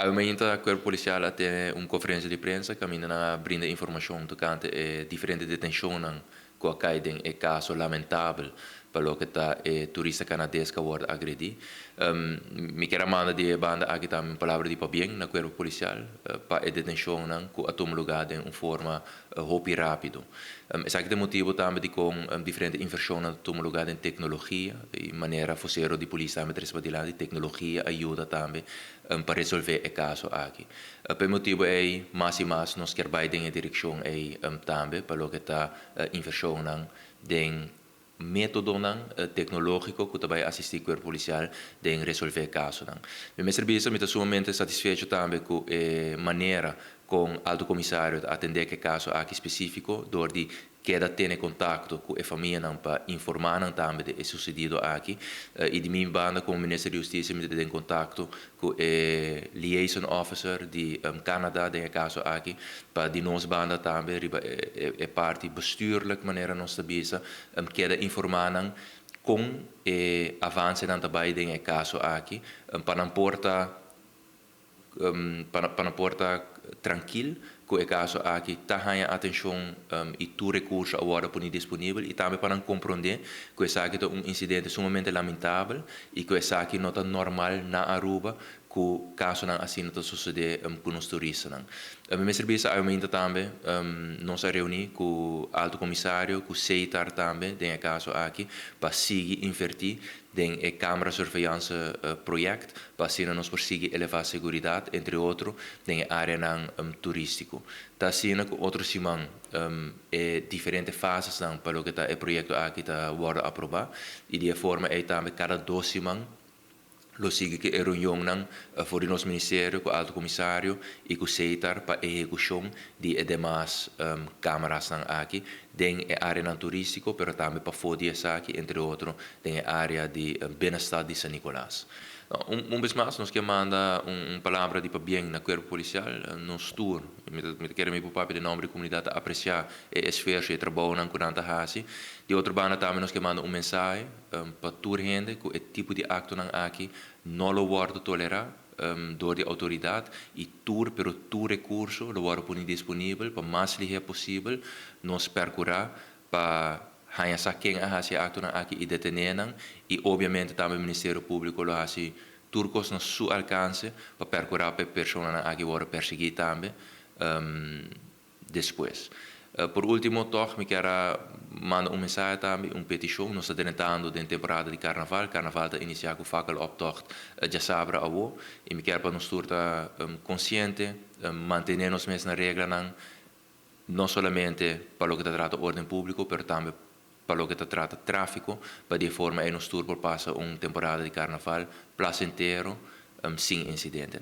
Al momento il corpo policiale ha una conferenza di prensa che brinda informazioni tocante a differenti detenzioni che accadono in caso lamentabile per lo che turista canadese che vuole aggredire. Mi chiamo di banda anche in parole di bien na corpo policiale per la detenzione che ha luogo in forma hopi rapido. Esatto il motivo também di con differenti inversioni che hanno luogo in tecnologia, in maniera fossero di polizia também di tecnologia aiuta também per risolvere il caso aqui. Per motivo è mais e mais nós quer vai in direzione também per lo che inversione den metodo tecnologico che vai assistir il corpo policiale den risolvere il caso. Mi servizio mi sumamente satisfecho também con maniera con alto commissario attendere che caso aqui specifico, door di che da tenere contatto con le famiglie per informare também de sucedido aqui. E di mia banda come ministro di giustizia mi in contatto con il liaison officer di Canada nel caso aqui per di nostra banda também e parte bestuurlijk maniera nostra bisa che da informare con avanzi também nel caso aqui per non porta tranquilo com o caso aqui tahanha atenção e tu recurso agora por disponível e também para compreender que essa aqui é incidente sumamente lamentável e que essa aqui não está normal na Aruba que o caso não assim não sucede com os turistas. A minha serviço aumenta também nós reunir com o alto comissário, com o CETAR também, tem caso aqui, para seguir invertir tem a câmara de surveillance projeto, para assim nós conseguir elevar a segurança, entre outros, tem a área turístico. Está assim com outros simão diferentes fases para o que o projeto aqui está aprovado e de forma é também cada 2 semanas lo sigue que a reunião for o nosso ministério, com o alto comissário e com o CETAR para a execução de demais câmaras aqui, tem a área turística, mas também para fora aqui, entre outros, tem a área de bem-estar de São Nicolás. Vez mais, nós queremos uma palavra de bem na corpo policial, nos tour, me queremos ir para o nome da comunidade apreciar o esforço e trabalho com a gente. De outra banda, também nós queremos mensagem para toda a gente que o tipo de acto aqui não lo pode tolerar door de autoridade e pero todo recurso lo pode disponível para mais ligeiro possível nos percurar para hanya saking ahasi acto aqui e detener e obviamente também o Ministério Público lo hasi turcos no su alcance para percurar para pessoas aqui vão perseguir também depois. Por último, toch, me quero mandar mensagem também, petição. Nós estamos tentando na temporada de carnaval. Carnaval está iniciado com fakkeloptocht já sabe a wo. E me quero para nós estar consciente, manter nos mesmas regras, não somente para o que trata ordem público, mas também para o que trata tráfico, para de forma que nós por passar uma temporada de carnaval placentero, sem incidente.